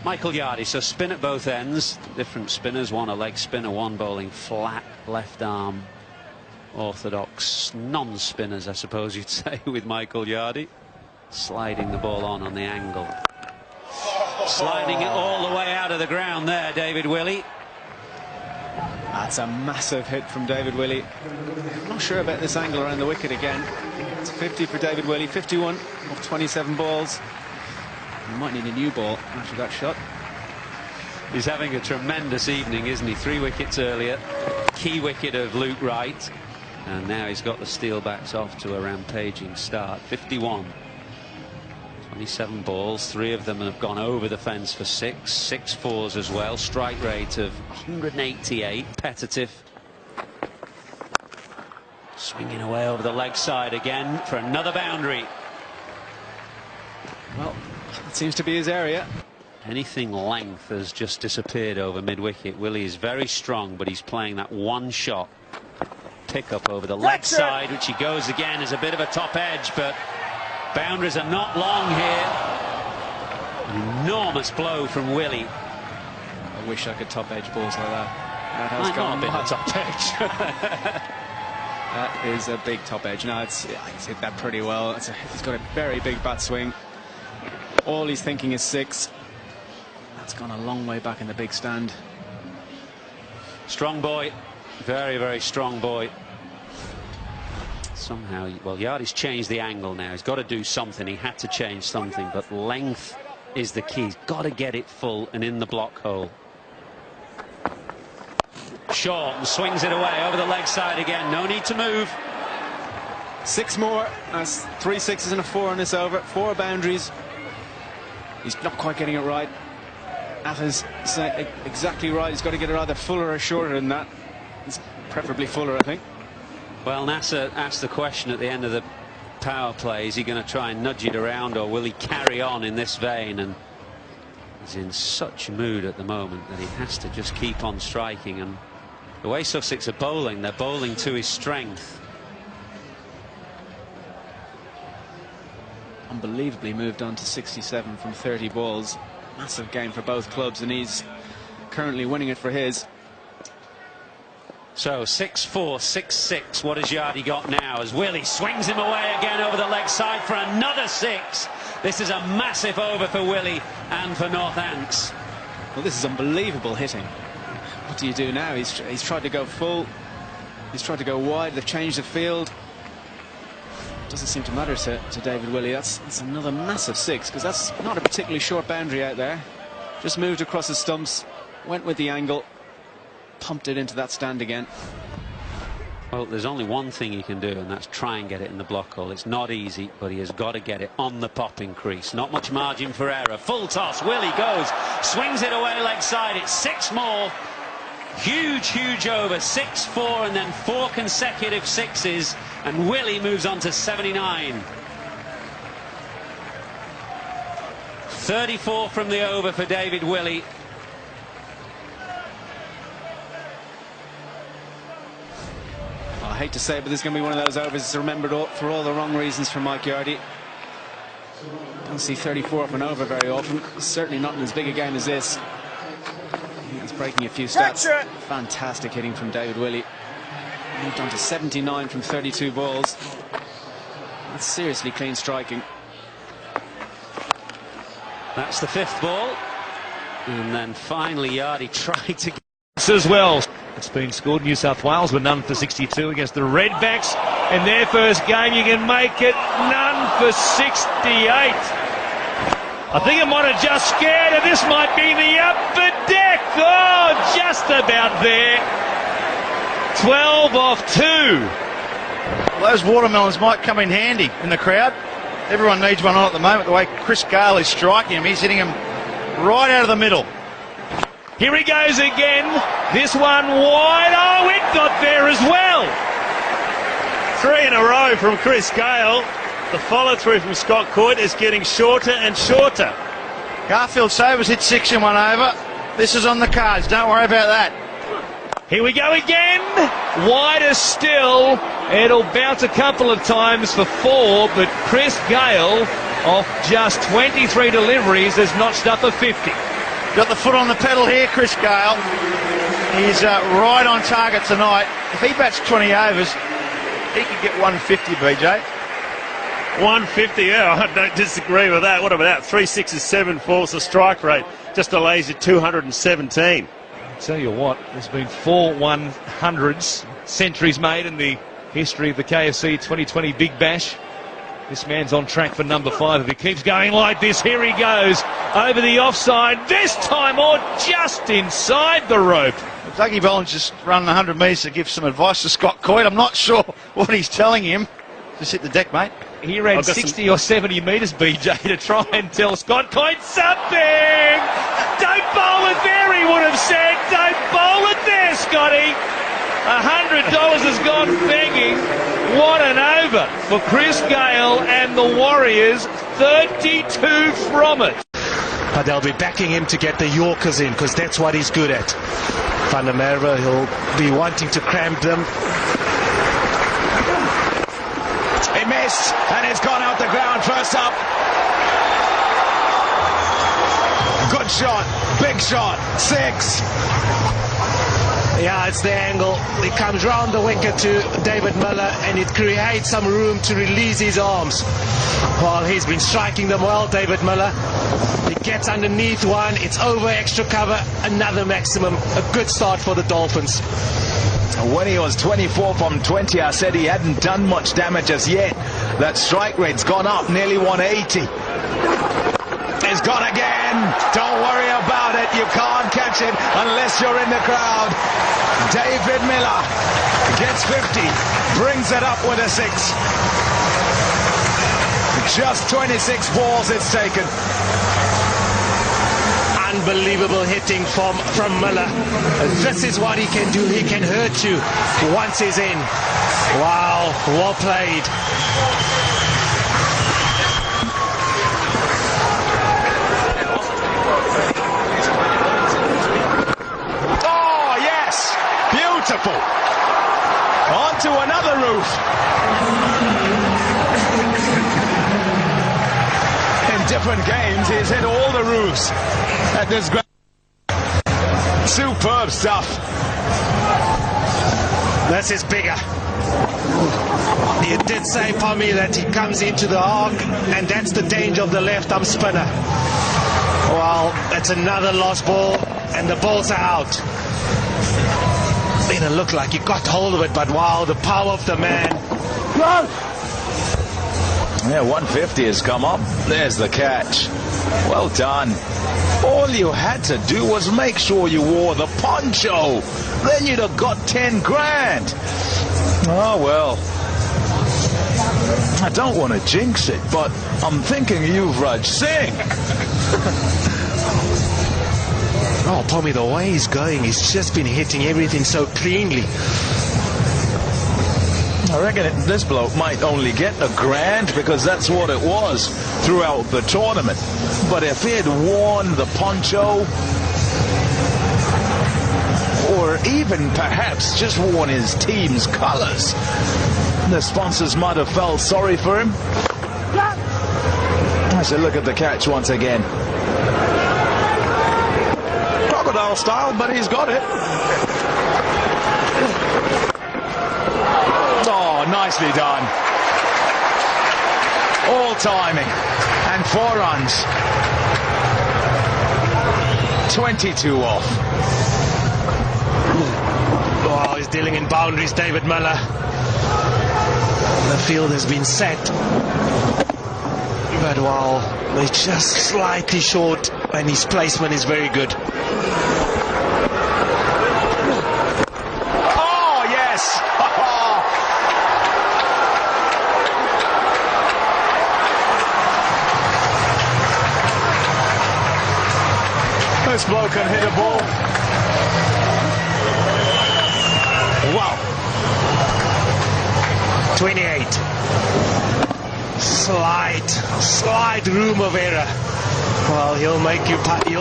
Michael Yardy, so spin at both ends, different spinners, one a leg spinner, one bowling flat left arm, orthodox non-spinners I suppose you'd say with Michael Yardy, sliding the ball on the angle, sliding it all the way out of the ground there, David Willey. That's a massive hit from David Willey. I'm not sure about this angle around the wicket again. It's 50 for David Willey, 51 of 27 balls. He might need a new ball after that shot. He's having a tremendous evening, isn't he? 3 wickets earlier, key wicket of Luke Wright, and now he's got the Steelbacks off to a rampaging start. 51, 27 balls, 3 of them have gone over the fence for 6 fours as well. Strike rate of 188, Pettitive swinging away over the leg side again for another boundary. Well, it seems to be his area. Anything length has just disappeared over mid-wicket. Willey is very strong, but he's playing that one shot pick up over the leg side, which he goes again as a bit of a top edge, but boundaries are not long here. An enormous blow from Willey. I wish I could top edge balls like that. That has Might gone not have been a top edge. That is a big top edge. No, it's hit that pretty well. He's got a very big bat swing. All he's thinking is 6. That's gone a long way back in the big stand. Strong boy, very, very strong boy. Somehow, well, Yardy's changed the angle now. He's got to do something. He had to change something, but length is the key. He's got to get it full and in the block hole. Short and swings it away over the leg side again. No need to move. 6 more. That's 3 sixes and a 4 on this over. 4 boundaries. He's not quite getting it right. Atha's exactly right. He's got to get it either fuller or shorter than that. It's preferably fuller, I think. Well, Nasser asked the question at the end of the power play, is he going to try and nudge it around, or will he carry on in this vein? And he's in such a mood at the moment that he has to just keep on striking. And the way Sussex are bowling, they're bowling to his strength. Unbelievably moved on to 67 from 30 balls. Massive game for both clubs, and he's currently winning it for his. So 6-4, 6-6. What has Yardy got now as Willey swings him away again over the leg side for another 6? This is a massive over for Willey and for Northants. Well, this is unbelievable hitting. What do you do now? He's tried to go full. He's tried to go wide. They've changed the field. Doesn't seem to matter to David Willey. That's another massive 6, because that's not a particularly short boundary out there. Just moved across the stumps, went with the angle, pumped it into that stand again. Well, there's only one thing he can do, and that's try and get it in the block hole. It's not easy, but he has got to get it on the popping crease. Not much margin for error. Full toss. Willey goes, swings it away leg side. It's 6 more. Huge over. 6-4, and then 4 consecutive 6s, and Willey moves on to 79. 34 from the over for David Willey. I hate to say it, but this is going to be one of those overs that's remembered for all the wrong reasons for Mike Yardy. Don't see 34 off an over very often. Certainly not in as big a game as this. It's breaking a few stats. Fantastic hitting from David Willey. Moved on to 79 from 32 balls. That's seriously clean striking. That's the 5th ball. And then finally Yardy tried to get as well. It's been scored. New South Wales were none for 62 against the Redbacks in their first game. You can make it none for 68. I think it might have just scared her. This might be the upper deck. Oh, just about there. 12 off 2. Well, those watermelons might come in handy in the crowd. Everyone needs one on at the moment. The way Chris Gale is striking him, he's hitting him right out of the middle. Here he goes again. This one wide. Oh, it got there as well. 3 in a row from Chris Gale. The follow-through from Scott Coyte is getting shorter and shorter. Garfield Sobers hit 6 in one over. This is on the cards. Don't worry about that. Here we go again. Wider still. It'll bounce a couple of times for 4, but Chris Gale, off just 23 deliveries, has notched up a 50. Got the foot on the pedal here, Chris Gale. He's right on target tonight. If he bats 20 overs, he could get 150, BJ. 150, yeah, I don't disagree with that. What about that? 3 6s, 7 4s, the strike rate just delays you 217. I'll tell you what, there's been 4 100s, centuries made in the history of the KFC 2020 Big Bash. This man's on track for number 5. If he keeps going like this, here he goes over the offside, this time or just inside the rope. Dougie Boland's just run 100 metres to give some advice to Scott Coyte. I'm not sure what he's telling him. Just hit the deck, mate. He ran 60 or 70 metres, BJ, to try and tell Scott Coyte something. Don't bowl it there, he would have said. Don't bowl it there, Scotty. $100 has gone begging. What an over for Chris Gale and the Warriors. 32 from it. But they'll be backing him to get the Yorkers in, because that's what he's good at. Van der Merwe, he'll be wanting to cramp them. He missed, and it's gone out the ground. First up. Good shot, big shot, 6. Yeah, it's the angle. It comes round the wicket to David Miller, and it creates some room to release his arms. Well, he's been striking them well, David Miller. He gets underneath one, it's over extra cover, another maximum. A good start for the Dolphins. When he was 24 from 20, I said he hadn't done much damage as yet. That strike rate's gone up, nearly 180. It's gone again. Don't worry about it. You can't catch it unless you're in the crowd. David Miller gets 50, brings it up with a 6. Just 26 balls it's taken. Unbelievable hitting from Miller. This is what he can do. He can hurt you once he's in. Wow, well played. Oh, yes! Beautiful! On to another roof. In different games, he's hit all the roofs at this ground. Superb stuff. This is bigger. You did say, Pommy, that he comes into the arc, and that's the danger of the left arm spinner. Well, it's another lost ball, and the balls are out. Didn't look like he got hold of it, but wow, the power of the man. Yeah, 150 has come up. There's the catch. Well done. All you had to do was make sure you wore the poncho. Then you'd have got 10 grand. Oh, well. I don't want to jinx it, but I'm thinking Yuvraj Singh. Oh, Pommy, the way he's going, he's just been hitting everything so cleanly. I reckon this bloke might only get a grand because that's what it was throughout the tournament. But if he had worn the poncho, or even perhaps just worn his team's colours, the sponsors might have felt sorry for him. I should look at the catch once again. Crocodile style, but he's got it. Oh, nicely done. All timing. And 4 runs. 22 off. Oh, he's dealing in boundaries, David Miller. The field has been set. But wow, they're just slightly short, and his placement is very good. Oh, yes! This bloke can hit a ball. Wow. 28. Slight room of error. Well, he'll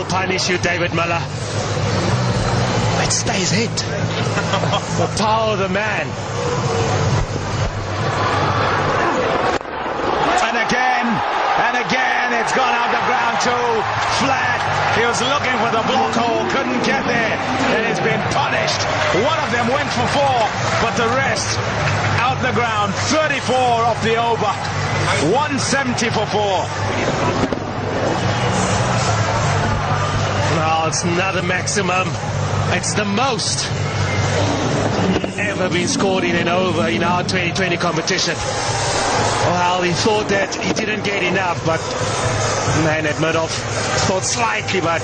punish you, David Miller. It stays hit. The power of the man. And again, And again, it's gone out the ground too. Flat. He was looking for the block hole, couldn't get there. And it's been punished. One of them went for 4, but the rest out the ground. 34 off the over. 170 for 4. Well, it's not a maximum. It's the most ever been scored in an over in our 2020 competition. Well, he thought that he didn't get enough, but man at Madoff thought slightly, but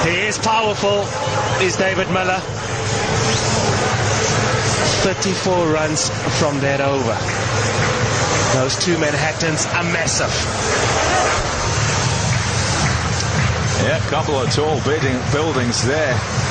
he is powerful, is David Miller. 34 runs from that over. Those 2 Manhattans are massive. Yeah, a couple of tall buildings there.